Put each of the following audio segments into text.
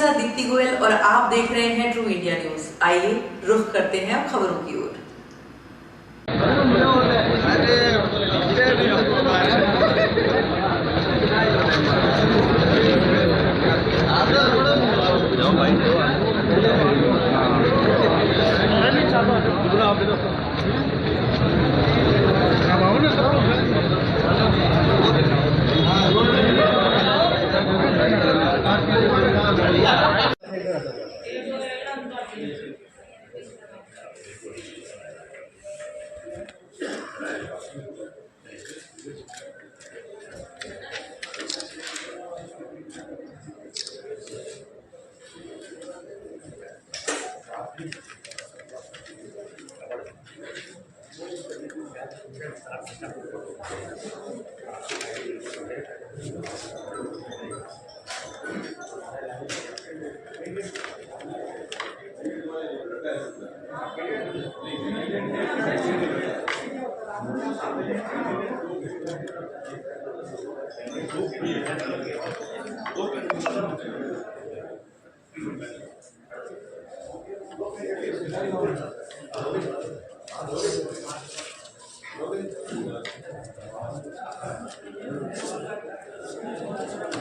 साथ दीप्ति गोयल और आप देख रहे हैं ट्रू इंडिया न्यूज। आइए रुख करते हैं अब खबरों की ओर।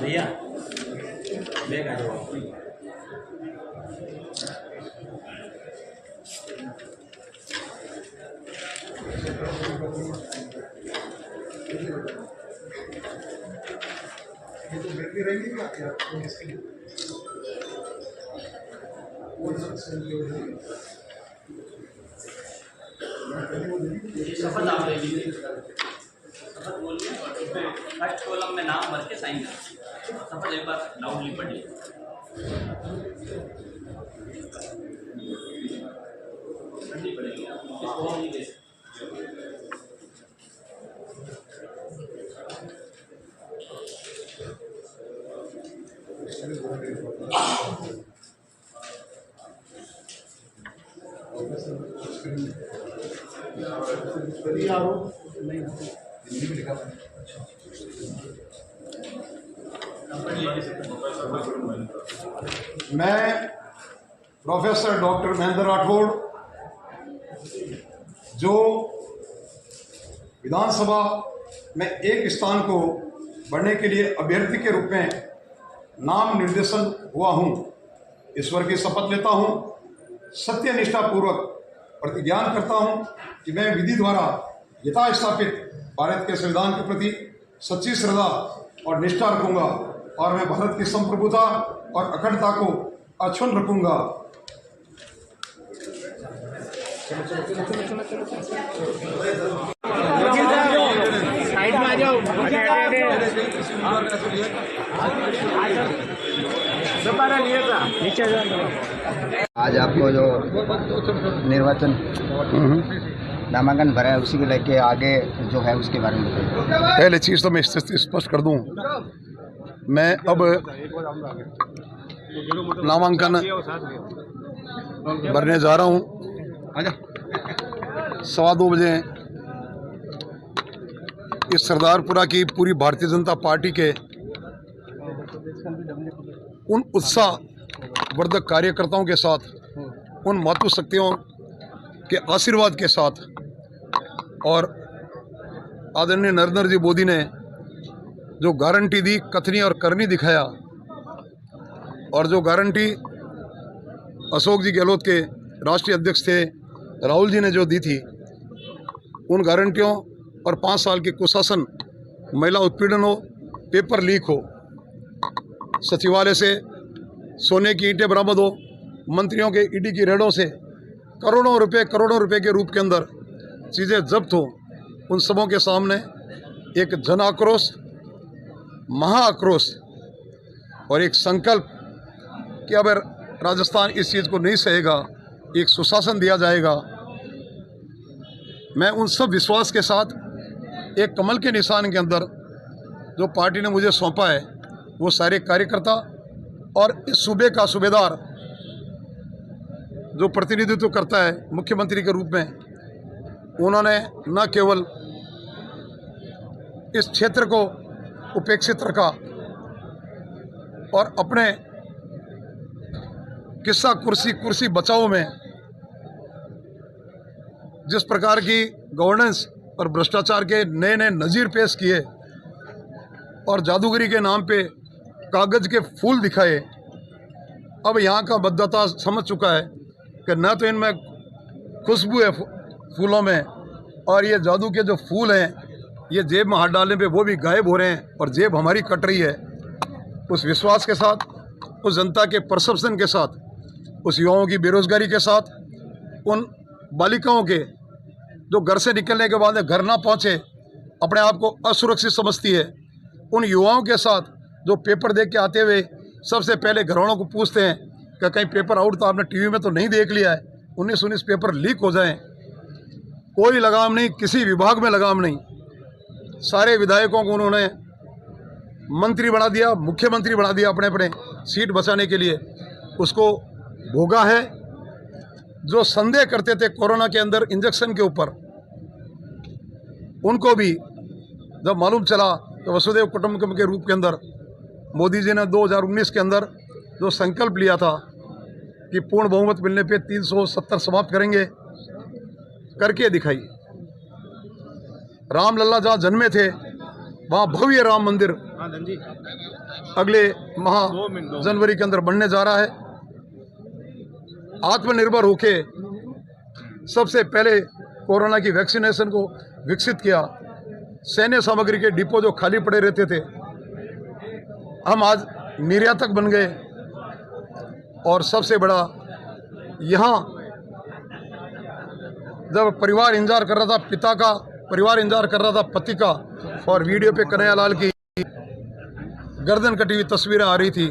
भैया बैग आ जाओ। शपथ आप ले लीजिए, शपथ बोलिए और उसमें फर्स्ट कॉलम में नाम भर के साइन करिए। शपथ एक बार लाउडली पढ़िए। पढ़नी पड़ेगी, इसको नहीं दे सकते। मैं प्रोफेसर डॉक्टर महेंद्र राठौड़ जो विधानसभा में एक स्थान को बढ़ने के लिए अभ्यर्थी के रूप में नाम निर्देशन हुआ हूं, ईश्वर की शपथ लेता हूं, सत्य निष्ठापूर्वक प्रतिज्ञान करता हूं कि मैं विधि द्वारा यथास्थापित भारत के संविधान के प्रति सच्ची श्रद्धा और निष्ठा रखूंगा और मैं भारत की संप्रभुता और अखंडता को अक्षुण्ण रखूंगा। साइड में आ जाओ। आज आपको जो निर्वाचन नामांकन भरा है उसी को लेके आगे जो है उसके बारे में बताइए। पहले चीज़ तो मैं स्पष्ट कर दूं, मैं अब नामांकन भरने जा रहा हूं। 2:15 बजे इस सरदारपुरा की पूरी भारतीय जनता पार्टी के उन उत्साहवर्धक कार्यकर्ताओं के साथ, उन मातृशक्तियों के आशीर्वाद के साथ और आदरणीय नरेंद्र जी मोदी ने जो गारंटी दी, कथनी और करनी दिखाया, और जो गारंटी अशोक जी गहलोत के राष्ट्रीय अध्यक्ष थे राहुल जी ने जो दी थी, उन गारंटियों और 5 साल के कुशासन, महिला उत्पीड़न हो, पेपर लीक हो, सचिवालय से सोने की ईंटें बरामद हो, मंत्रियों के ईडी की रेडों से करोड़ों रुपए के रूप के अंदर चीज़ें जब्त हो, उन सबों के सामने एक जन आक्रोश, महाआक्रोश और एक संकल्प कि अगर राजस्थान इस चीज़ को नहीं सहेगा, एक सुशासन दिया जाएगा। मैं उन सब विश्वास के साथ एक कमल के निशान के अंदर जो पार्टी ने मुझे सौंपा है, वो सारे कार्यकर्ता और इस सूबे का सूबेदार जो प्रतिनिधित्व करता है मुख्यमंत्री के रूप में, उन्होंने न केवल इस क्षेत्र को उपेक्षित रखा और अपने किस्सा कुर्सी बचाओ में जिस प्रकार की गवर्नेंस और भ्रष्टाचार के नए नए नज़ीर पेश किए और जादूगरी के नाम पे कागज़ के फूल दिखाए, अब यहाँ का मतदाता समझ चुका है कि न तो इनमें खुशबू है फूलों में, और ये जादू के जो फूल हैं ये जेब में हाथ डालने पे वो भी गायब हो रहे हैं और जेब हमारी कट रही है। उस विश्वास के साथ, उस जनता के परसेप्शन के साथ, उस युवाओं की बेरोजगारी के साथ, उन बालिकाओं के जो घर से निकलने के बाद घर ना पहुँचे, अपने आप को असुरक्षित समझती है, उन युवाओं के साथ जो पेपर देख के आते हुए सबसे पहले घरवालों को पूछते हैं कि कहीं पेपर आउट तो आपने टीवी में तो नहीं देख लिया है, 19 पेपर लीक हो जाएं। कोई लगाम नहीं, किसी विभाग में लगाम नहीं। सारे विधायकों को उन्होंने मंत्री बना दिया, मुख्यमंत्री बना दिया अपने अपने सीट बचाने के लिए। उसको भोगा है। जो संदेह करते थे कोरोना के अंदर इंजेक्शन के ऊपर, उनको भी जब मालूम चला तो वसुदेव कुटुंबकम के रूप के अंदर मोदी जी ने 2019 के अंदर जो संकल्प लिया था कि पूर्ण बहुमत मिलने पे 370 समाप्त करेंगे, करके दिखाई। रामलला जहाँ जन्मे थे वहाँ भव्य राम मंदिर अगले माह जनवरी के अंदर बनने जा रहा है। आत्मनिर्भर होके सबसे पहले कोरोना की वैक्सीनेशन को विकसित किया। सैन्य सामग्री के डिपो जो खाली पड़े रहते थे, हम आज निर्यातक बन गए। और सबसे बड़ा, यहाँ जब परिवार इंतजार कर रहा था, पिता का परिवार इंतजार कर रहा था पति का, और वीडियो पे कन्हैयालाल की गर्दन कटी हुई तस्वीरें आ रही थी,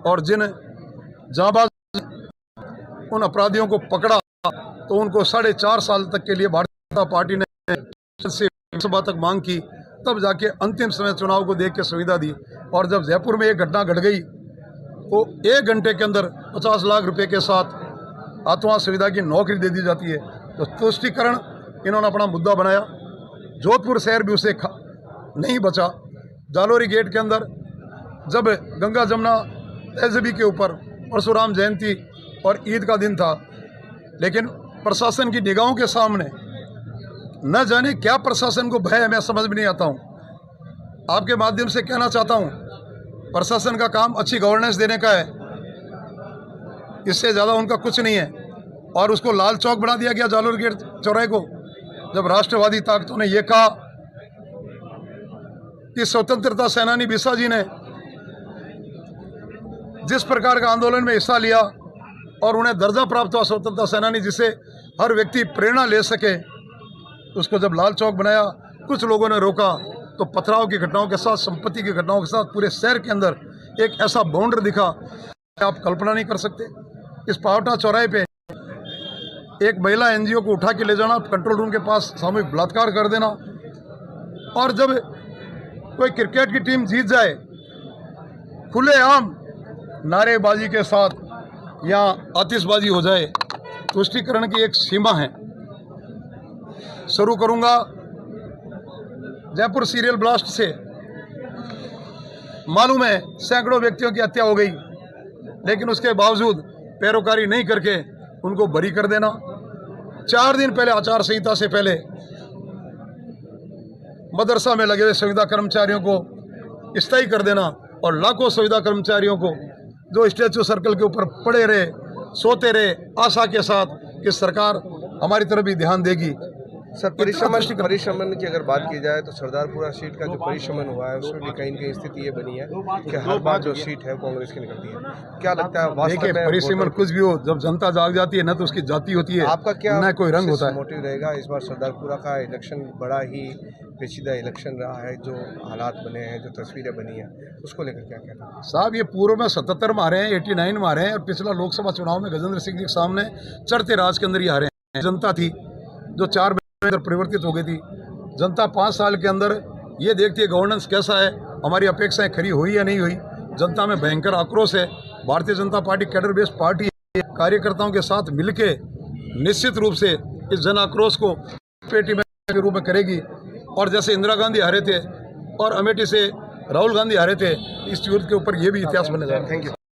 और जिन जाबाज उन अपराधियों को पकड़ा तो उनको 4.5 साल तक के लिए भारतीय जनता पार्टी ने से लोकसभा तक मांग की, तब जाके अंतिम समय चुनाव को देख के सुविधा दी। और जब जयपुर में एक घटना घट गई तो 1 घंटे के अंदर 50 लाख रुपए के साथ आत्मा सुविधा की नौकरी दे दी जाती है। तो तुष्टिकरण इन्होंने अपना मुद्दा बनाया। जोधपुर शहर भी उसे नहीं बचा। जालोरी गेट के अंदर जब गंगा जमुना तहजीबी के ऊपर परशुराम जयंती और ईद का दिन था, लेकिन प्रशासन की निगाहों के सामने न जाने क्या प्रशासन को भय है, मैं समझ में नहीं आता हूँ। आपके माध्यम से कहना चाहता हूँ, प्रशासन का काम अच्छी गवर्नेंस देने का है, इससे ज़्यादा उनका कुछ नहीं है। और उसको लाल चौक बना दिया गया जालोर गेट चौराहे को, जब राष्ट्रवादी ताकतों ने यह कहा कि स्वतंत्रता सेनानी बिरसा जी ने जिस प्रकार का आंदोलन में हिस्सा लिया और उन्हें दर्जा प्राप्त हुआ स्वतंत्रता सेनानी, जिसे हर व्यक्ति प्रेरणा ले सके, उसको जब लाल चौक बनाया, कुछ लोगों ने रोका तो पथराव की घटनाओं के साथ, संपत्ति की घटनाओं के साथ पूरे शहर के अंदर एक ऐसा बाउंडर दिखा, आप कल्पना नहीं कर सकते। इस पावटा चौराहे पे एक महिला एनजीओ को उठा के ले जाना, कंट्रोल रूम के पास सामूहिक बलात्कार कर देना, और जब कोई क्रिकेट की टीम जीत जाए, खुलेआम नारेबाजी के साथ या आतिशबाजी हो जाए। तुष्टिकरण की एक सीमा है। शुरू करूंगा जयपुर सीरियल ब्लास्ट से। मालूम है सैकड़ों व्यक्तियों की हत्या हो गई, लेकिन उसके बावजूद पैरोकारी नहीं करके उनको बरी कर देना। 4 दिन पहले, आचार संहिता से पहले, मदरसा में लगे हुए संविदा कर्मचारियों को स्थायी कर देना, और लाखों संविदा कर्मचारियों को जो स्टैचू सर्कल के ऊपर पड़े रहे, सोते रहे, आशा के साथ कि सरकार हमारी तरफ भी ध्यान देगी। सर, परिश्रमण की अगर बात की जाए तो सरदारपुरा सीट का जो परिश्रमण हुआ है उसमें भी कहीं न कहीं स्थिति ये बनी है कि हर बार जो सीट है कांग्रेस की निकलती है। क्या लगता है वास्तव में परिश्रमण कुछ भी हो, जब जनता जाग जाती है ना तो उसकी जाति होती है, आपका क्या ना कोई रंग होता है। मोटिव रहेगा इस बार सरदारपुरा का इलेक्शन बड़ा ही पेचीदा इलेक्शन रहा है, जो हालात बने हैं, जो तस्वीरें बनी हैं, उसको लेकर क्या कहना है साहब? ये पूर्व में 77 में हारे हैं, 89 में हारे हैं, और पिछला लोकसभा चुनाव में गजेंद्र सिंह जी के सामने चढ़ते राज के अंदर ही हारे हैं। जनता थी जो 4 अंदर परिवर्तित हो गई थी। जनता 5 साल के अंदर ये देखती है गवर्नेंस कैसा है, हमारी अपेक्षाएं खरी हुई या नहीं हुई। जनता में भयंकर आक्रोश है। Bharatiya Janata party cadre based party कार्यकर्ताओं के साथ मिलके निश्चित रूप से इस जन आक्रोश को पेटी में के रूप में करेगी। और जैसे इंदिरा गांधी हारे थे और अमेठी से राहुल गांधी हारे थे, इस युद्ध के ऊपर ये भी इतिहास बने जाएगा। Thank you.